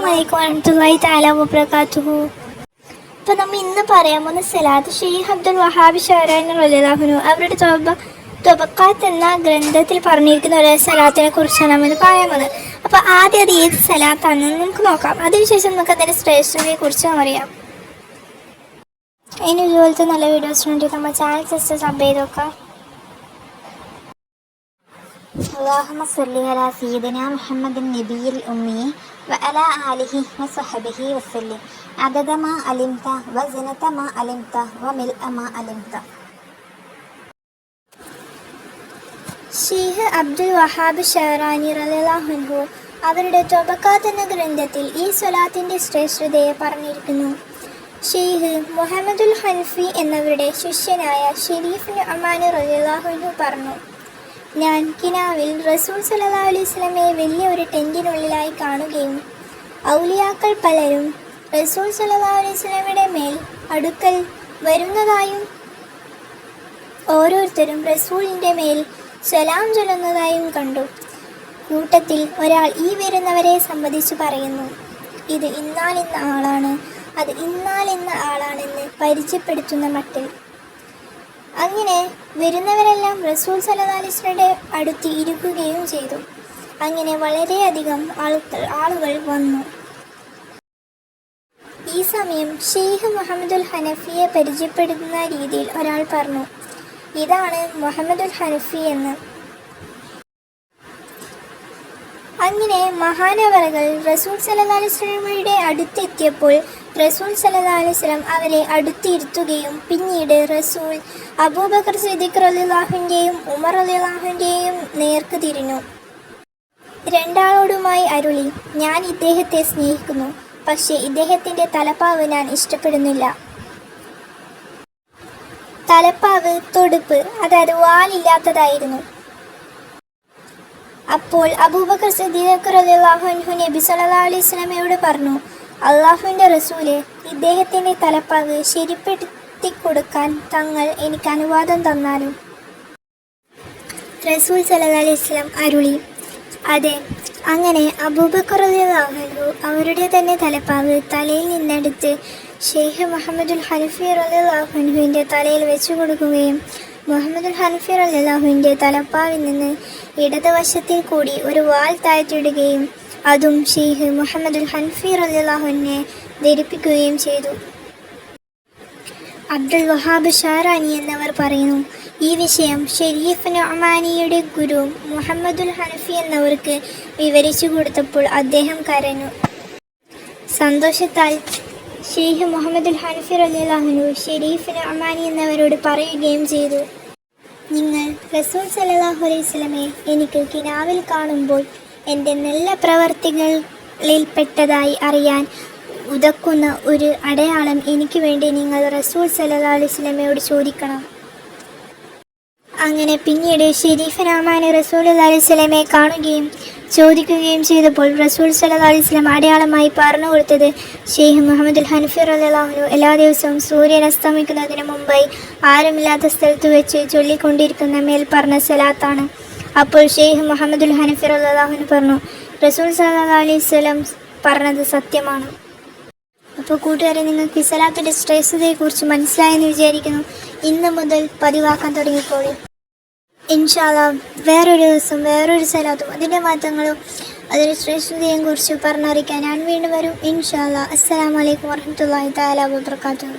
അസ്സലാമു വറഹ്മത്തുള്ളാഹി തആല വബറകാതുഹു. അപ്പോൾ നമ്മൾ ഇന്ന് പറയാൻ പോകുന്ന സലാത്ത് ഷെയ്ഖ് അബ്ദുൽ വഹാബ് ഷഅറാനി റളിയല്ലാഹു അൻഹു അവരുടെ തൊബഖാത്ത് എന്ന ഗ്രന്ഥത്തിൽ പറഞ്ഞിരിക്കുന്ന ഒരു സലാത്തിനെ കുറിച്ചാണ് നമ്മൾ പറയാൻ പോകുന്നത്. അപ്പോൾ ആദ്യം അത് ഏത് സലാത്താണെന്ന് നമുക്ക് നോക്കാം. അതിനുശേഷം നമുക്ക് അതിൻ്റെ ശ്രേഷ്ഠതയെ കുറിച്ചും അറിയാം. അതിന് ഇതുപോലത്തെ നല്ല വീഡിയോസിന് വേണ്ടി നമ്മൾ ചാനൽ ജസ്റ്റ് സബ് ചെയ്ത് നോക്കാം. اللهم صل على سيدنا محمد النبي الأمي وعلى آله وصحبه وسلم عدد ما علمت وزنة ما علمت وملء ما علمت. ഷെയ്ഖ് അബ്ദുൽ വഹാബ് ഷഅറാനി റളിയല്ലാഹു അൻഹു അവരുടെ തൊബഖാത്ത് എന്ന ഗ്രന്ഥത്തിൽ ഈ സ്വലാത്തിൻ്റെ ശ്രേഷ്ഠതയെ പറഞ്ഞിരിക്കുന്നു. ഷെയ്ഖ് മുഹമ്മദുൽ ഹനഫി എന്നവരുടെ ശിഷ്യനായ ഷരീഫ് നുഅ്മാനി റളിയല്ലാഹു അൻഹു പറഞ്ഞു, ഞാൻ കിനാവിൽ റസൂൽ സല്ലല്ലാഹു അലൈഹി വസല്ലമയെ വലിയ ഒരു ടെൻറ്റിനുള്ളിലായി കാണുകയും ഔലിയാക്കൾ പലരും റസൂൽ സല്ലല്ലാഹു അലൈഹി വസല്ലമയുടെ മേൽ അടുക്കൽ വരുന്നതായും ഓരോരുത്തരും റസൂലിൻ്റെ മേൽ സലാം ചൊല്ലുന്നതായും കണ്ടു. കൂട്ടത്തിൽ ഒരാൾ ഈ വരുന്നവരെ സംബന്ധിച്ച് പറയുന്നു, ഇത് ഇന്നാലിന്ന ആളാണ്, അത് ഇന്നാലിന്ന ആളാണെന്ന് പരിചയപ്പെടുത്തുന്ന മട്ടിൽ. അങ്ങനെ വരുന്നവരെല്ലാം റസൂൽ സല്ലല്ലാഹു അലൈഹി വസല്ലമയുടെ അടുത്ത് ഇരിക്കുകയും ചെയ്തു. അങ്ങനെ വളരെയധികം ആളുകൾ വന്നു. ഈ സമയം ഷെയ്ഖ് മുഹമ്മദുൽ ഹനഫിയെ പരിചയപ്പെടുത്തുന്ന രീതിയിൽ ഒരാൾ പറഞ്ഞു, ഇതാണ് മുഹമ്മദുൽ ഹനഫി എന്ന്. അങ്ങനെ മഹാനവറുകൾ റസൂൽ സല്ലല്ലാഹു അലൈഹി വസല്ലമയുടെ അടുത്തെത്തിയപ്പോൾ റസൂൽ സല്ലല്ലാഹു അലൈഹി വസല്ലം അവരെ അടുത്തിരുത്തുകയും പിന്നീട് റസൂൽ അബൂബക്കർ സിദ്ദീഖ് റളിയല്ലാഹുവിൻ്റെയും ഉമർ റളിയല്ലാഹുവിൻ്റെയും നേർക്ക് തിരിഞ്ഞു. രണ്ടാളോടുമായി അരുളി, ഞാൻ ഇദ്ദേഹത്തെ സ്നേഹിക്കുന്നു, പക്ഷേ ഇദ്ദേഹത്തിൻ്റെ തലപ്പാവ് ഞാൻ ഇഷ്ടപ്പെടുന്നില്ല. തലപ്പാവ് തൊടുപ്പ്, അതായത് വാലില്ലാത്തതായിരുന്നു. അപ്പോൾ അബൂബക്കർ സിദ്ദീഖ് റളിയല്ലാഹു അൻഹു നബി സല്ലല്ലാഹു അലൈഹി വസല്ലമയോട് പറഞ്ഞു, അള്ളാഹുവിൻ്റെ റസൂലെ, ഇദ്ദേഹത്തിൻ്റെ തലപ്പാവ് ശരിപ്പെടുത്തി കൊടുക്കാൻ തങ്ങൾ എനിക്ക് അനുവാദം തന്നാലും. റസൂൽ സല്ലല്ലാഹു അലൈഹി വസല്ലം അരുളി, അതെ. അങ്ങനെ അബൂബക്കർ റളിയല്ലാഹു അൻഹു അവരുടെ തന്നെ തലപ്പാവ് തലയിൽ നിന്നെടുത്ത് ഷെയ്ഖ് മുഹമ്മദുൽ ഹനഫി റളിയല്ലാഹു അൻഹുവിൻ്റെ തലയിൽ വെച്ചു കൊടുക്കുകയും മുഹമ്മദുൽ ഹനഫി റളിയല്ലാഹുവിൻ്റെ തലപ്പാവിൽ നിന്ന് ഇടതുവശത്തിൽ കൂടി ഒരു വാൽ താഴ്ത്തിയിടുകയും അതും ഷെയ്ഖ് മുഹമ്മദുൽ ഹനഫി റളിയല്ലാഹുവിനെ ധരിപ്പിക്കുകയും ചെയ്തു. അബ്ദുൽ വഹാബ് ഷഅറാനി എന്നവർ പറയുന്നു, ഈ വിഷയം ഷരീഫ് നുഅ്മാനിയുടെ ഗുരു മുഹമ്മദുൽ ഹനഫി എന്നവർക്ക് വിവരിച്ചു കൊടുത്തപ്പോൾ അദ്ദേഹം കരഞ്ഞു. സന്തോഷത്താൽ ഷെയ്ഖ് മുഹമ്മദുൽ ഹനഫി റളിയല്ലാഹു അൻഹു ഷരീഫ് നുഅ്മാനി എന്നവരോട് പറയുകയും ചെയ്തു, നിങ്ങൾ റസൂൽ സല്ലല്ലാഹു അലൈഹി വസല്ലമയെ എനിക്ക് കിനാവിൽ കാണുമ്പോൾ എൻ്റെ നല്ല പ്രവർത്തികളിൽപ്പെട്ടതായി അറിയാൻ ഉതക്കുന്ന ഒരു അടയാളം എനിക്ക് വേണ്ടി നിങ്ങൾ റസൂൽ സല്ലല്ലാഹു അലൈഹി വസല്ലമയോട് ചോദിക്കണം. അങ്ങനെ പിന്നീട് ഷരീഫ് നുഅ്മാനി റസൂലുള്ളാഹി അലൈഹി വസല്ലമയെ കാണുകയും ചോദിക്കുകയും ചെയ്തപ്പോൾ റസൂൽ സല്ലല്ലാഹു അലൈഹി വസല്ലം അടയാളമായി പറഞ്ഞു കൊടുത്തത് ഷെയ്ഖ് മുഹമ്മദുൽ ഹനഫി റളിയല്ലാഹു അൻഹു എല്ലാ ദിവസവും സൂര്യൻ അസ്തമിക്കുന്നതിന് മുമ്പായി ആരുമില്ലാത്ത സ്ഥലത്ത് വെച്ച് ചൊല്ലിക്കൊണ്ടിരിക്കുന്ന മേൽ പറഞ്ഞ സലാത്താണ്. അപ്പോൾ ഷെയ്ഖ് മുഹമ്മദുൽ ഹനഫി റളിയല്ലാഹു അൻഹു പറഞ്ഞു, റസൂൽ സല്ലല്ലാഹു അലൈഹി വസല്ലം പറഞ്ഞത് സത്യമാണ്. അപ്പോൾ കൂട്ടുകാരെ, നിങ്ങൾക്ക് ഈ സലാത്തിൻ്റെ ശ്രേഷ്ഠതയെക്കുറിച്ച് മനസ്സിലായെന്ന് വിചാരിക്കുന്നു. ഇന്ന് മുതൽ പതിവാക്കാൻ തുടങ്ങിക്കോളൂ. ഇൻഷാ അല്ലാഹ് വേറൊരു ദിവസം വേറൊരു സലാത്തും അതിൻ്റെ മാറ്റങ്ങളും അതിൻ്റെ ശ്രേഷ്ഠതയെയും കുറിച്ച് പറഞ്ഞറിയിക്കാൻ ഞാൻ വീണ്ടും വരും. ഇൻഷാ അല്ലാഹ്. അസ്സലാമു അലൈക്കും വറഹ്മത്തുള്ളാഹി തആല വബറകാതുഹു.